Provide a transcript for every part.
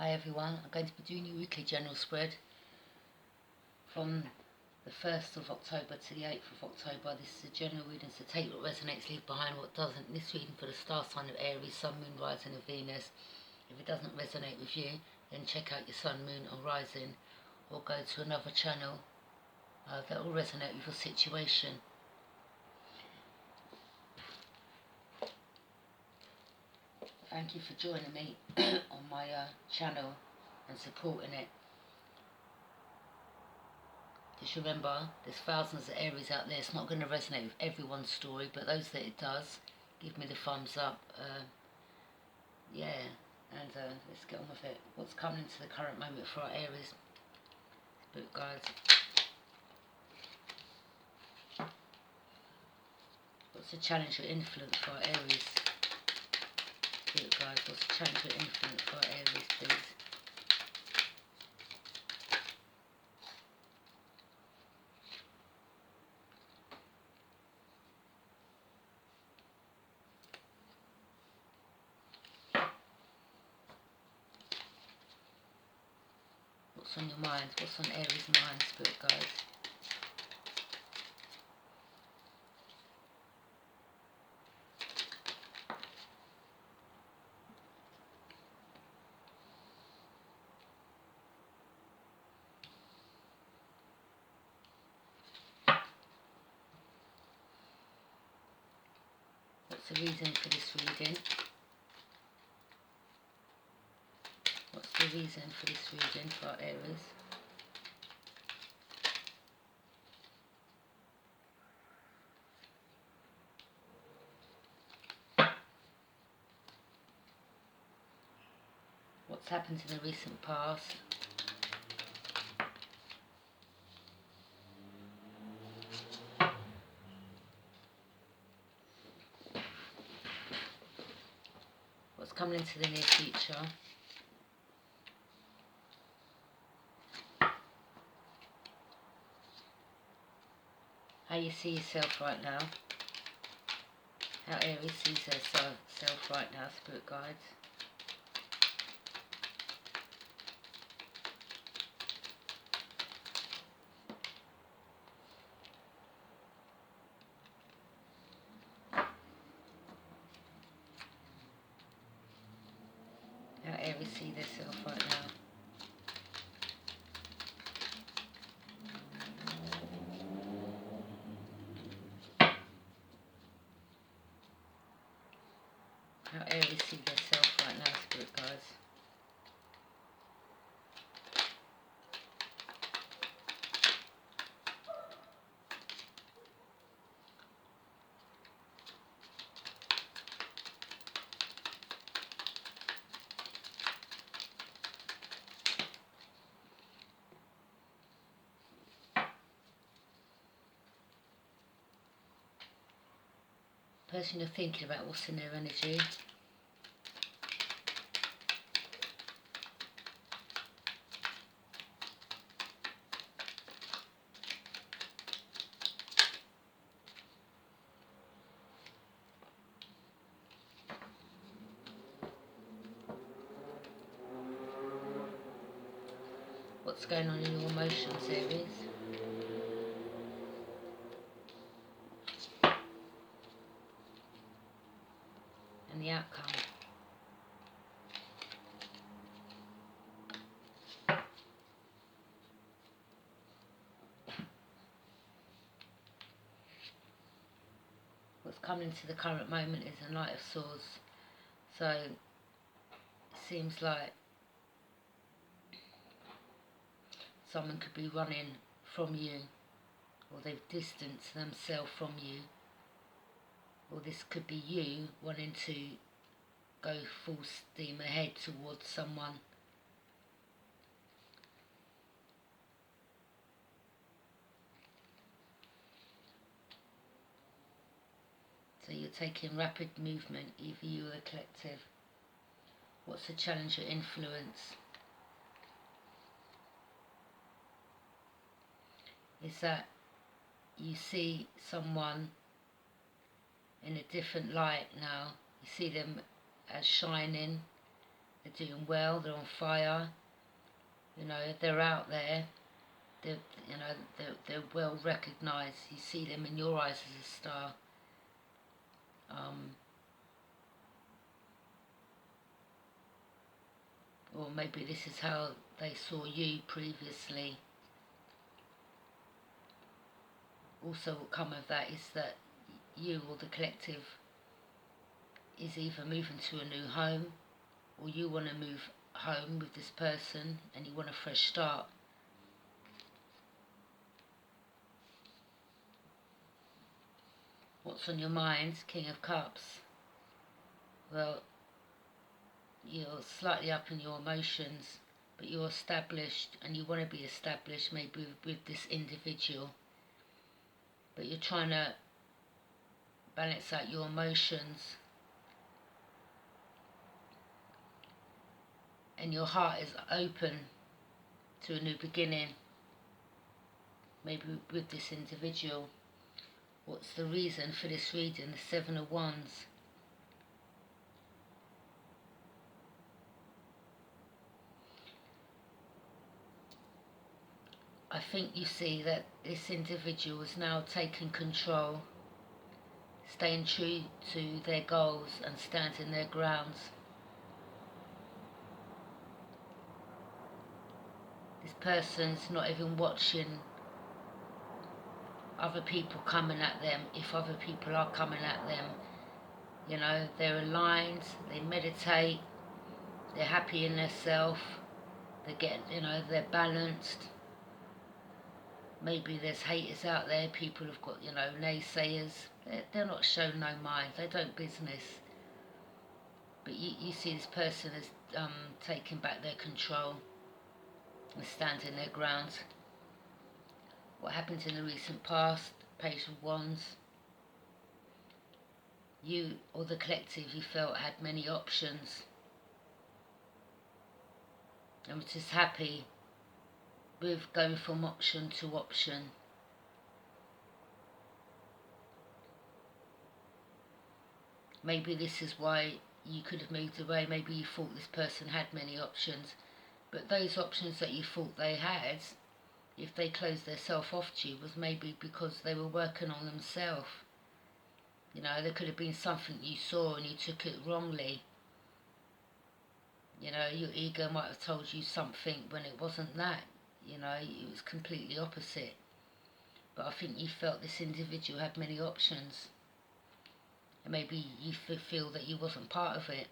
Hi everyone, I'm going to be doing your weekly general spread from the 1st of October to the 8th of October. This is a general reading, so take what resonates, leave behind what doesn't. This reading for the star sign of Aries, Sun, Moon, Rising of Venus. If it doesn't resonate with you, then check out your Sun, Moon or Rising, or go to another channel that will resonate with your situation. Thank you for joining me on my channel and supporting it. Just remember, there's thousands of Aries out there. It's not going to resonate with everyone's story, but those that it does, give me the thumbs up. Yeah, and let's get on with it. What's coming into the current moment for our Aries? Spirit guides. What's the challenge or influence for our Aries? Spirit guides, what's the challenge or influence for our Aries, please? What's on your mind? What's on Aries' mind, Spirit guides? What's the reason for this reading? What's the reason for this reading for our Aries? What's happened in the recent past? What's coming into the near future? How you see yourself right now? How Aries sees herself right now, Spirit guides? How Aries sees herself right now? How Aries sees herself right now, Spirit guides? Person you're thinking about, what's in their energy? What's going on in your emotions, Aries? And the outcome. What's coming into the current moment is a Knight of Swords. So it seems like someone could be running from you, or they've distanced themselves from you, or this could be you wanting to go full steam ahead towards someone. So you're taking rapid movement, either you or a collective. What's the challenge or influence? Is that you see someone in a different light now. You see them as shining, they're doing well, they're on fire, you know, they're out there, they're, you know, they're well recognised, you see them in your eyes as a star. Or maybe this is how they saw you previously. Also what come of that is that you or the collective is either moving to a new home, or you want to move home with this person and you want a fresh start. What's on your mind, King of Cups? Well, you're slightly up in your emotions, but you're established and you want to be established maybe with this individual, but you're trying to balance out your emotions, and your heart is open to a new beginning, maybe with this individual. What's the reason for this reading? The Seven of Wands. I think you see that this individual has now taken control, staying true to their goals and standing their grounds. This person's not even watching other people coming at them, if other people are coming at them. You know, they're aligned, they meditate, they're happy in their self, they get, you know, they're balanced. Maybe there's haters out there, people have got, you know, naysayers. They're not showing no mind, they don't business. But you see this person is taking back their control and standing their grounds. What happened in the recent past? Page of Wands. You or the collective you felt had many options and were just happy with going from option to option. Maybe this is why you could have moved away. Maybe you thought this person had many options, but those options that you thought they had, if they closed themselves off to you, was maybe because they were working on themselves. You know, there could have been something you saw and you took it wrongly. You know, your ego might have told you something when it wasn't that. You know, it was completely opposite. But I think you felt this individual had many options. And maybe you feel that you wasn't part of it.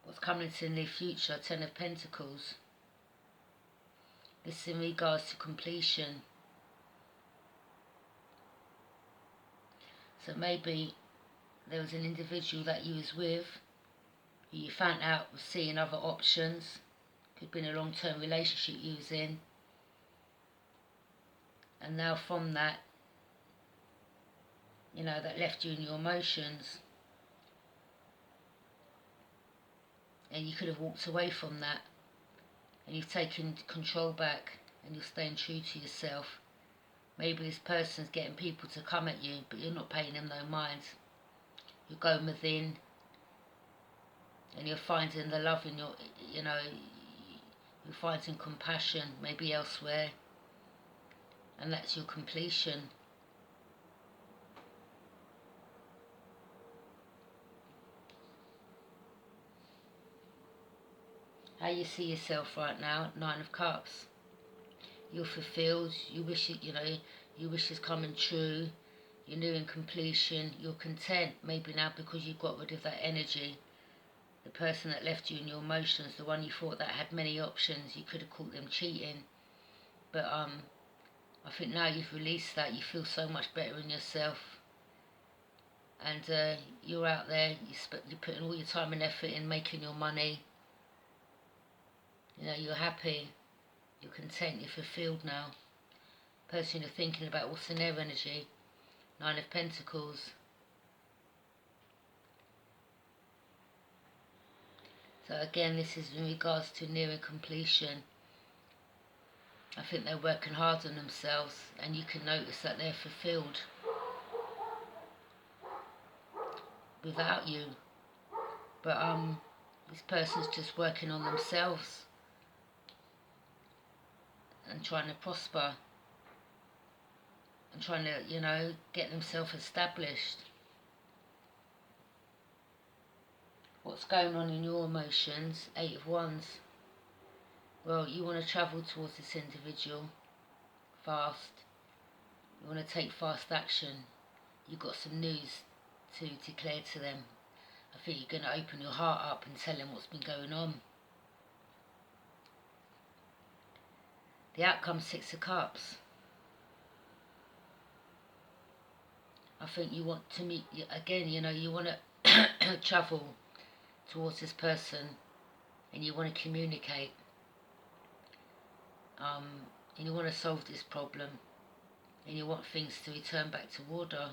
What's coming to the near future? Ten of Pentacles. This is in regards to completion. So maybe there was an individual that you was with who you found out was seeing other options. Could have been a long-term relationship you was in. And now from that, you know, that left you in your emotions. And you could have walked away from that. And you've taken control back and you're staying true to yourself. Maybe this person's getting people to come at you, but you're not paying them no mind. You're going within and you're finding the love in your, you know, you're finding compassion maybe elsewhere. And that's your completion. How you see yourself right now? Nine of Cups. You're fulfilled. You wish it, you know, your wish is coming true. You're nearing completion. You're content. Maybe now because you've got rid of that energy. The person that left you in your emotions, the one you thought that had many options, you could have caught them cheating. But I think now you've released that. You feel so much better in yourself. And you're out there. You're putting all your time and effort in making your money. You know, you're happy, you're content, you're fulfilled now. Person you're thinking about, what's in their energy? Nine of Pentacles. So again, this is in regards to nearing completion. I think they're working hard on themselves and you can notice that they're fulfilled without you. But this person's just working on themselves and trying to prosper and trying to, you know, get themselves established. What's going on in your emotions? 8 of Wands. Well, you want to travel towards this individual fast. You want to take fast action. You've got some news to declare to them. I think you're going to open your heart up and tell them what's been going on. The outcome, 6 of Cups. I think you want to meet, again, you know, you want to travel towards this person and you want to communicate. And you want to solve this problem. And you want things to return back to order.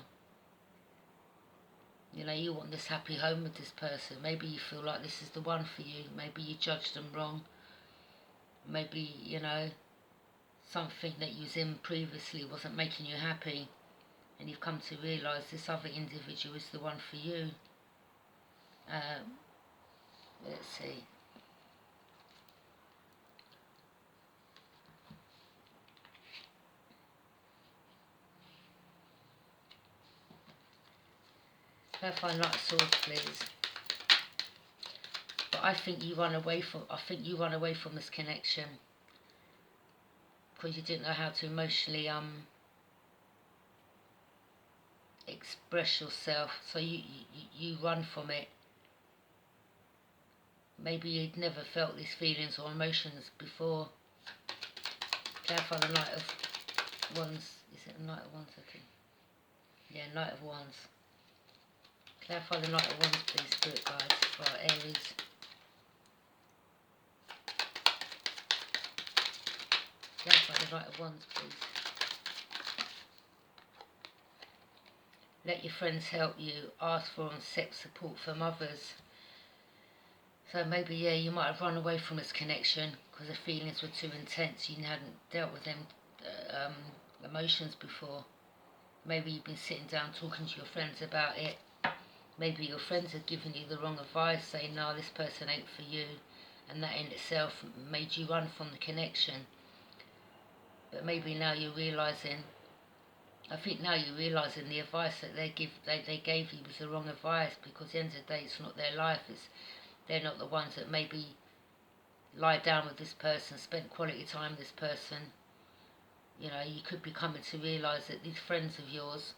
You know, you want this happy home with this person. Maybe you feel like this is the one for you. Maybe you judged them wrong. Maybe, you know, something that you was in previously wasn't making you happy. And you've come to realise this other individual is the one for you. Let's see. Clarify Knight of Swords, please. But I think you run away from this connection because you didn't know how to emotionally express yourself. So you run from it. Maybe you'd never felt these feelings or emotions before. Clarify the Knight of Wands. Is it the Knight of Wands? Okay. Yeah, Knight of Wands. Clarify the Knight of Wands, please, Spirit Guides, for our Aries. Clarify the Knight of Wands, please. Let your friends help you. Ask for and accept support from others. So maybe, yeah, you might have run away from this connection because the feelings were too intense. You hadn't dealt with them emotions before. Maybe you've been sitting down talking to your friends about it. Maybe your friends have given you the wrong advice, saying, no, this person ain't for you. And that in itself made you run from the connection. But maybe now you're realising, I think now you're realising the advice that they gave you was the wrong advice, because at the end of the day it's not their life. They're not the ones that maybe lie down with this person, spent quality time with this person. You know, you could be coming to realise that these friends of yours,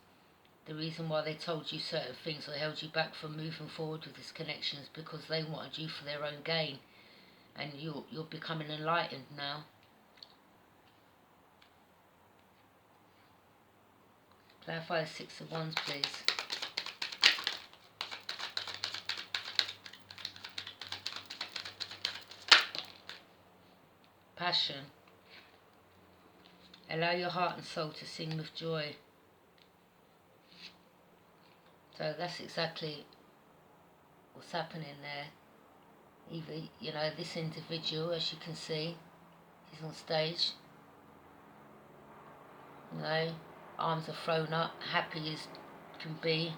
the reason why they told you certain things or held you back from moving forward with this connection is because they wanted you for their own gain. And you're becoming enlightened now. Clarify the 6 of Wands, please. Passion. Allow your heart and soul to sing with joy. So that's exactly what's happening there. Either, you know, this individual, as you can see, he's on stage. You know, arms are thrown up, happy as can be.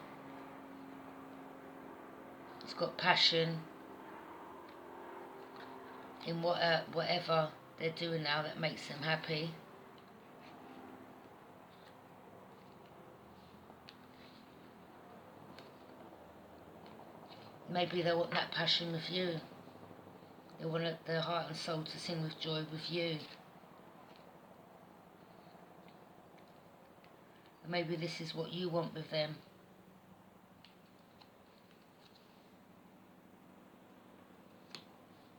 He's got passion in whatever they're doing now that makes them happy. Maybe they want that passion with you. They want their heart and soul to sing with joy with you. And maybe this is what you want with them.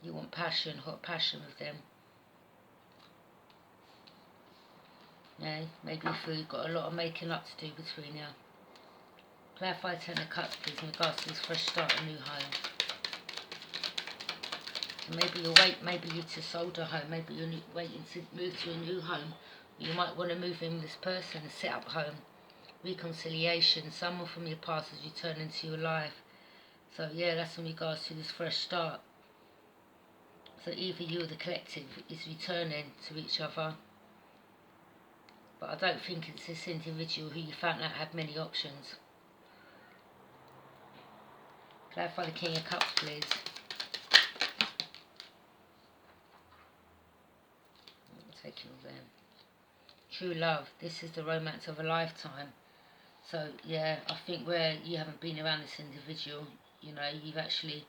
You want passion, hot passion with them. Yeah, maybe you feel you've got a lot of making up to do between you. Clarify 10 of Cups, please, in regards to this fresh start, a new home. And maybe you'll wait, maybe you're too sold a home, maybe you're waiting to move to a new home. You might want to move in with this person and set up home. Reconciliation, someone from your past has returned into your life. So yeah, that's in regards to this fresh start. So either you or the collective is returning to each other. But I don't think it's this individual who you found out had many options. Clarify the King of Cups, please. Taking all them. True love. This is the romance of a lifetime. So yeah, I think where you haven't been around this individual, you know, you've actually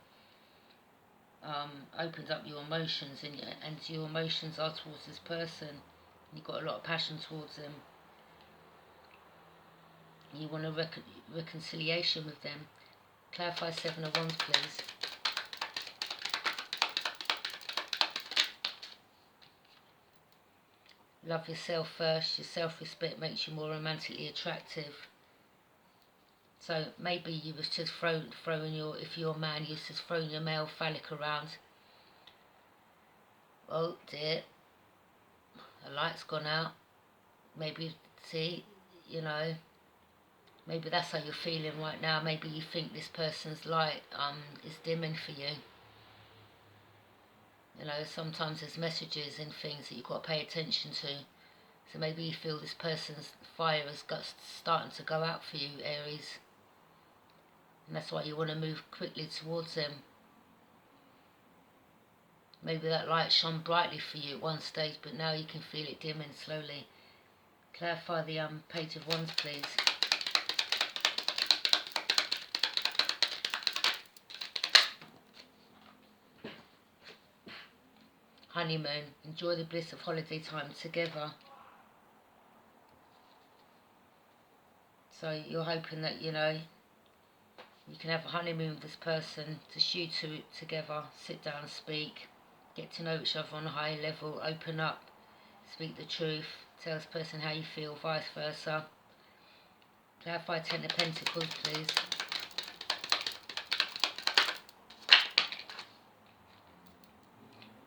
opened up your emotions, and your emotions are towards this person. You've got a lot of passion towards them. You want a reconciliation with them. Clarify 7 of Wands, please. Love yourself first. Your self-respect makes you more romantically attractive. So maybe you was just throwing your, if you're a man, you're just throwing your male phallic around. Oh dear, the light's gone out. Maybe, see, you know, maybe that's how you're feeling right now. Maybe you think this person's light is dimming for you. You know, sometimes there's messages and things that you've got to pay attention to. So maybe you feel this person's fire has starting to go out for you, Aries. And that's why you want to move quickly towards them. Maybe that light shone brightly for you at one stage, but now you can feel it dimming slowly. Clarify the Page of Wands, please. Honeymoon. Enjoy the bliss of holiday time together. So you're hoping that, you know, you can have a honeymoon with this person, just you two together, sit down, speak, get to know each other on a high level, open up, speak the truth, tell this person how you feel, vice versa. Clarify 10 of Pentacles, please.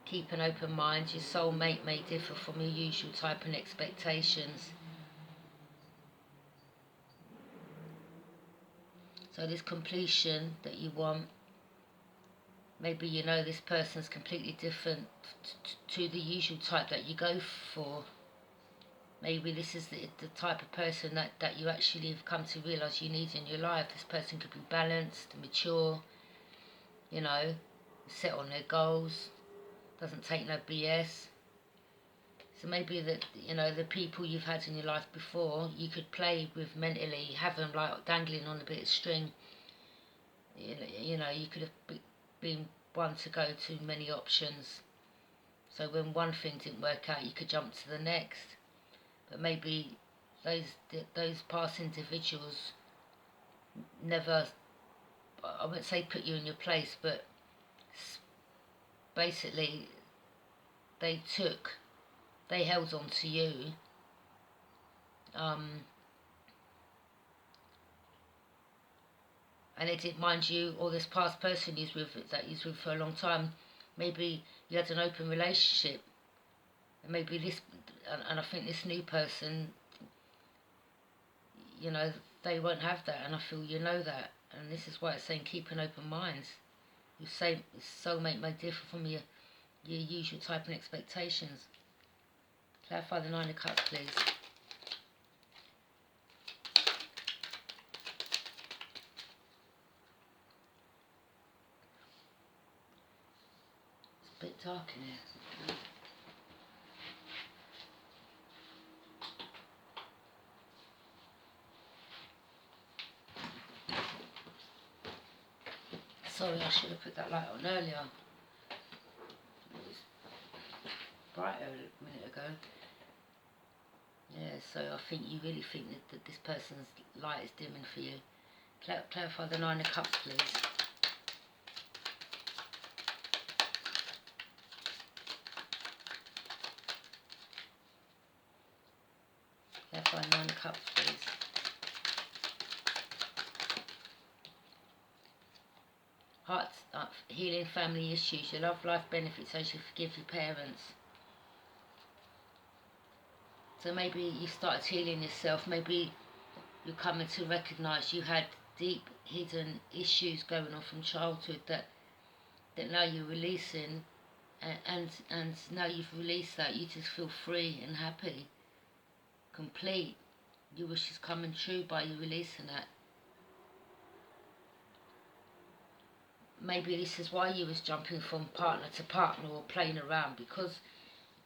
Keep an open mind. Your soulmate may differ from your usual type and expectations. So this completion that you want, maybe you know this person's completely different to the usual type that you go for. Maybe this is the type of person that you actually have come to realise you need in your life. This person could be balanced, mature, you know, set on their goals, doesn't take no BS. So maybe that, you know, the people you've had in your life before, you could play with mentally, have them like dangling on a bit of string. You know, you could have been one to go to many options. So when one thing didn't work out, you could jump to the next. But maybe those past individuals never, I wouldn't say put you in your place, but basically they held on to you, and they didn't mind you or this past person that you're with for a long time. Maybe you had an open relationship, and maybe this, and I think this new person, you know, they won't have that, and I feel you know that, and this is why it's saying keep an open mind. Your soulmate may differ from your usual type and expectations. Clarify the 9 of Cups, please. It's a bit dark in here. Sorry, I should have put that light on earlier. It was brighter a minute ago. Yeah, so I think you really think that this person's light is dimming for you. Clarify the 9 of Cups, please. Clarify 9 of Cups, please. Heart healing family issues. Your love life benefits as you forgive your parents. So maybe you started healing yourself. Maybe you're coming to recognise you had deep hidden issues going on from childhood that now you're releasing, and now you've released that, you just feel free and happy, complete. Your wish is coming true by you releasing that. maybe this is why you was jumping from partner to partner or playing around, because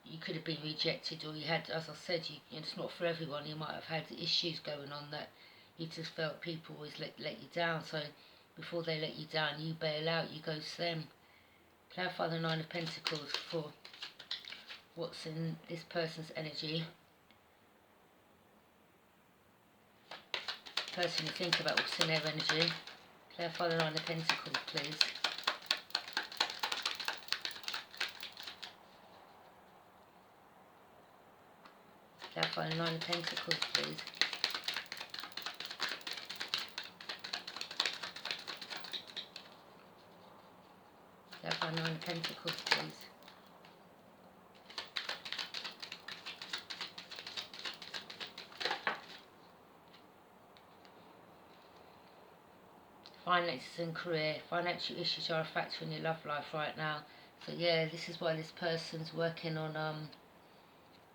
you could have been rejected, or you had, as I said, it's not for everyone. You might have had issues going on that you just felt people always let you down. So before they let you down, you bail out, you ghost them. Clarify the Nine of Pentacles for what's in this person's energy. Person you think about, what's in their energy. Clarify the Nine of Pentacles, please. Clarify the Nine of Pentacles, please. Clarify the Nine of Pentacles, please. Finances and career. Financial issues are a factor in your love life right now. So yeah, this is why this person's working on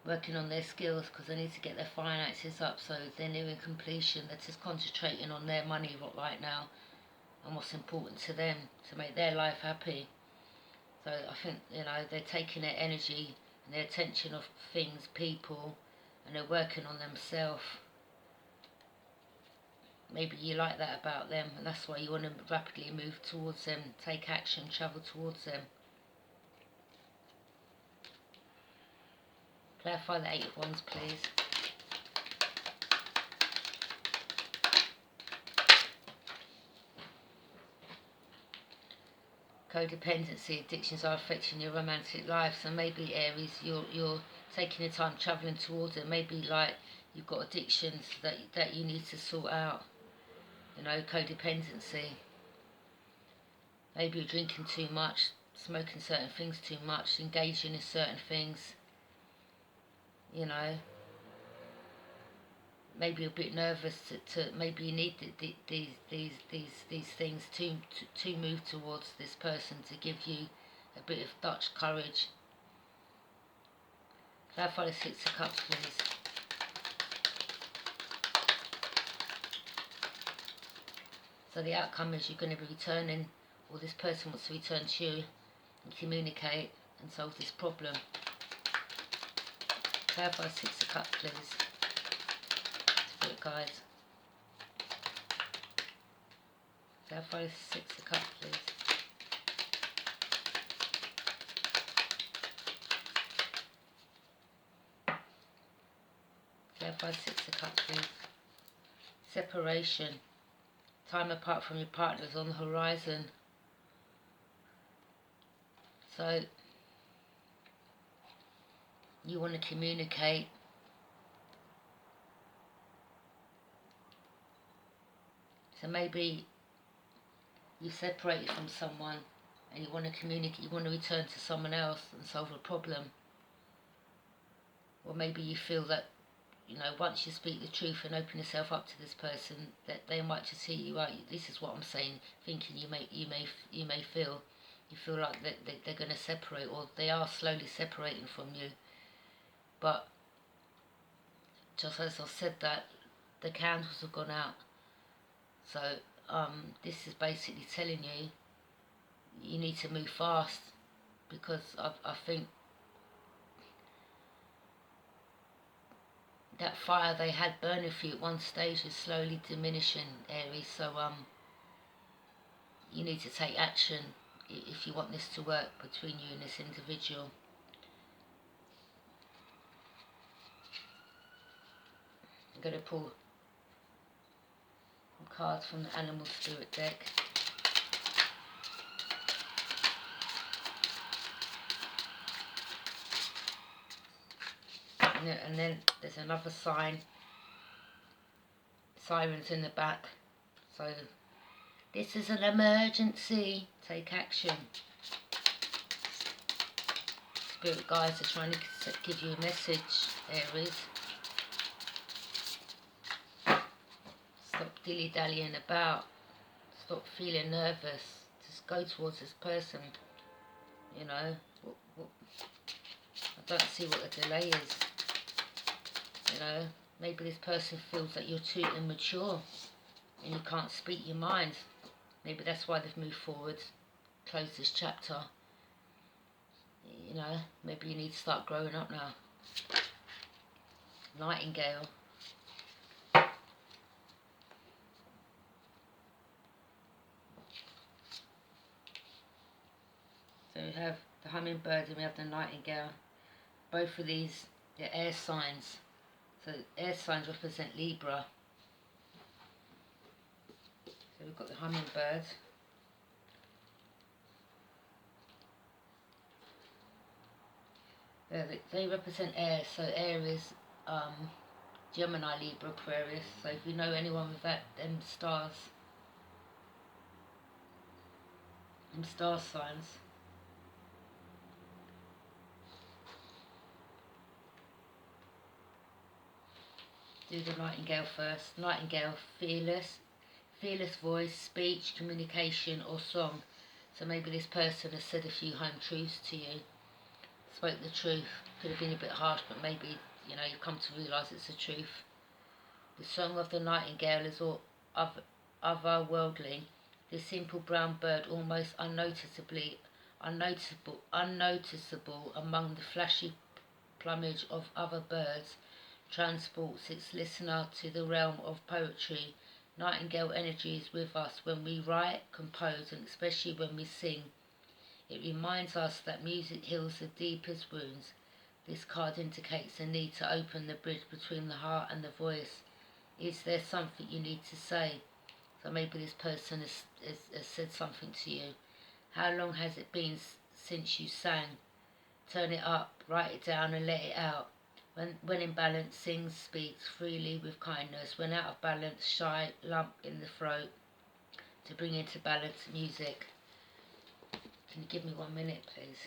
their skills, because they need to get their finances up, so they're nearing completion. They're just concentrating on their money right now and what's important to them to make their life happy. So I think, they're taking their energy and their attention off things, people, and they're working on themselves. Maybe you like that about them, and that's why you want to rapidly move towards them, take action, travel towards them. Clarify the Eight of Wands, please. Codependency, addictions are affecting your romantic life. So maybe Aries, you're taking your time travelling towards it. Maybe like you've got addictions that you need to sort out. Codependency. Maybe you're drinking too much, smoking certain things too much, engaging in certain things. Maybe you're a bit nervous to maybe you need these things to move towards this person, to give you a bit of Dutch courage. Clarify the Six of Cups, please. So the outcome is you're going to be returning, or this person wants to return to you and communicate and solve this problem. Clarify the Six of Cups, please. Spirit guides. Clarify the Six of Cups, please. Clarify the Six of Cups, please. Separation. Time apart from your partners on the horizon. So you want to communicate. So maybe you separated from someone and you want to communicate, you want to return to someone else and solve a problem. Or maybe you feel that, once you speak the truth and open yourself up to this person, that they might just hear you out. This is what I'm saying, thinking you may feel. You feel like they're going to separate, or they are slowly separating from you. But just as I said that, the candles have gone out. So this is basically telling you you need to move fast, because I think that fire they had burning for you at one stage is slowly diminishing, Aries. So you need to take action if you want this to work between you and this individual. I'm going to pull some cards from the Animal Spirit deck. And then there's another sign. Sirens in the back. So this is an emergency. Take action. Spirit guides are trying to give you a message, Aries. Stop dilly-dallying about. Stop feeling nervous. Just go towards this person. I don't see what the delay is. Maybe this person feels that you're too immature and you can't speak your mind. Maybe that's why they've moved forward. close this chapter. You know, maybe you need to start growing up now. Nightingale. So we have the hummingbird and we have the nightingale. Both of these, they're air signs. So air signs represent Libra. So we've got the hummingbird. They represent air, so Aries, Gemini, Libra, Aquarius. So if you know anyone with them star signs. Do the nightingale first. Nightingale, fearless voice, speech, communication or song. So maybe this person has said a few home truths to you, spoke the truth. Could have been a bit harsh, but maybe, you know, you've come to realise it's the truth. The song of the nightingale is all otherworldly. This simple brown bird, almost unnoticeable among the flashy plumage of other birds, transports its listener to the realm of poetry. Nightingale energy is with us when we write, compose, and especially when we sing. It reminds us that music heals the deepest wounds. This card indicates the need to open the bridge between the heart and the voice. Is there something you need to say? So maybe this person has said something to you. How long has it been since you sang? Turn it up, write it down and let it out. When in balance, sings, speaks freely with kindness. When out of balance, shy, lump in the throat. To bring into balance, music. Can you give me 1 minute, please?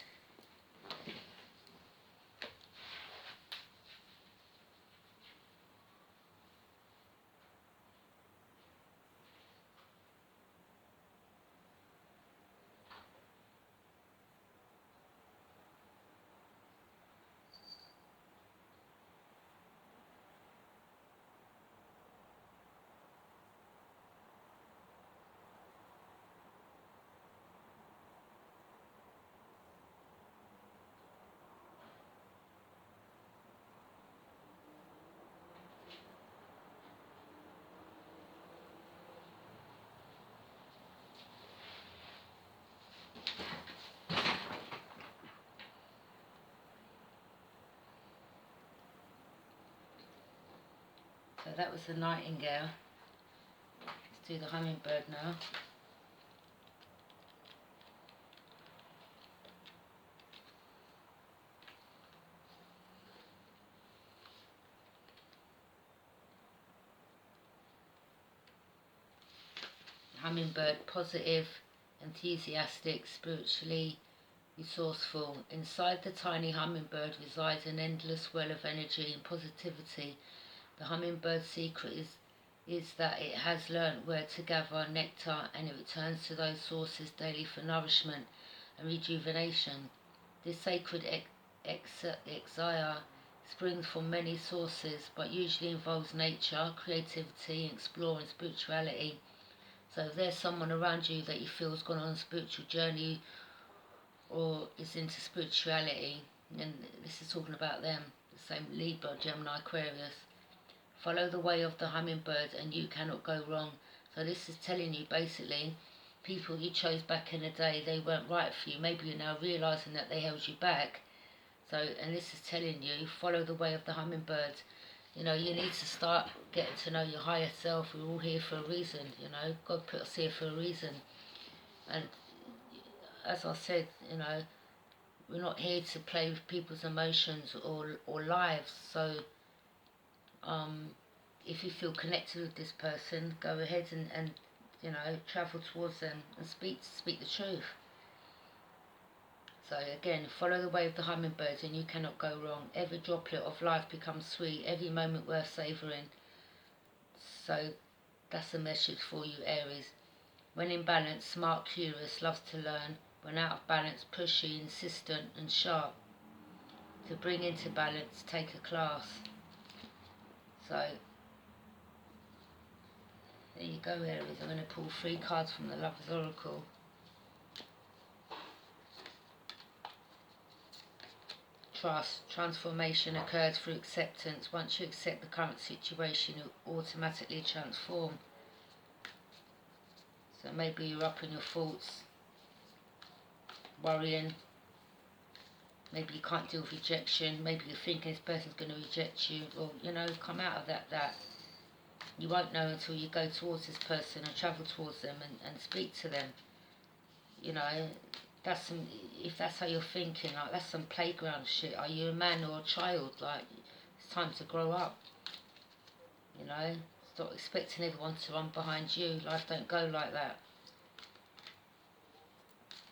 So that was the nightingale. Let's do the hummingbird now. Hummingbird, positive, enthusiastic, spiritually resourceful. Inside the tiny hummingbird resides an endless well of energy and positivity. The hummingbird's secret is that it has learnt where to gather nectar, and it returns to those sources daily for nourishment and rejuvenation. This sacred exile springs from many sources, but usually involves nature, creativity, exploring spirituality. So if there's someone around you that you feel has gone on a spiritual journey or is into spirituality, then this is talking about them. The same Libra, Gemini, Aquarius. Follow the way of the hummingbird and you cannot go wrong. So this is telling you basically, people you chose back in the day, they weren't right for you. Maybe you're now realising that they held you back. So, and this is telling you, follow the way of the hummingbird. You know, you need to start getting to know your higher self. We're all here for a reason, you know. God put us here for a reason. And as I said, you know, we're not here to play with people's emotions or lives. So, if you feel connected with this person, go ahead and you know, travel towards them and speak the truth. So again, follow the way of the hummingbird and you cannot go wrong. Every droplet of life becomes sweet, every moment worth savouring. So that's the message for you, Aries. When in balance, smart, curious, loves to learn. When out of balance, pushy, insistent and sharp. To bring into balance, take a class. So there you go, Aries. I'm going to pull 3 cards from the Lover's Oracle. trust. Transformation occurs through acceptance. Once you accept the current situation, you automatically transform. So maybe you're up in your thoughts, worrying. Maybe you can't deal with rejection. Maybe you're thinking this person's going to reject you. Well, you know, come out of that. You won't know until you go towards this person and travel towards them and speak to them. You know, that's some, if that's how you're thinking, like, that's some playground shit. Are you a man or a child? Like, it's time to grow up. You know, stop expecting everyone to run behind you. Life don't go like that.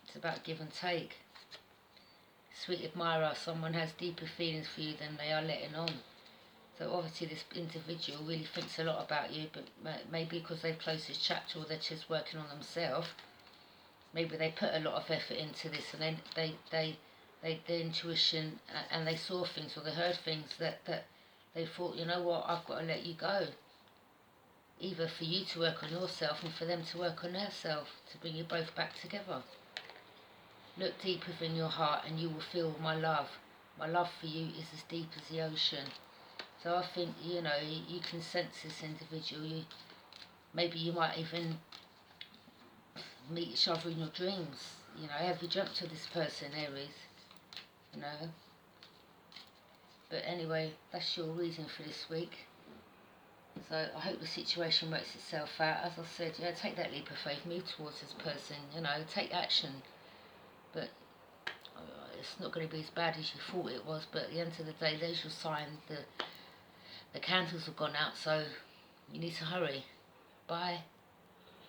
It's about give and take. Sweet admirer, someone has deeper feelings for you than they are letting on. So obviously this individual really thinks a lot about you, but maybe because they've closed this chapter or they're just working on themselves, maybe they put a lot of effort into this, and then their intuition, and they saw things or they heard things that they thought, you know what, I've got to let you go. Either for you to work on yourself and for them to work on their self, to bring you both back together. Look deep within your heart and you will feel my love. My love for you is as deep as the ocean. So I think, you know, you can sense this individual. Maybe you might even meet each other in your dreams. You know, have you dreamt of this person, Aries? You know. But anyway, that's your reason for this week. So I hope the situation works itself out. As I said, yeah, take that leap of faith, move towards this person, you know, take action. But it's not going to be as bad as you thought it was. But at the end of the day, there's your sign. The candles have gone out, so you need to hurry. Bye.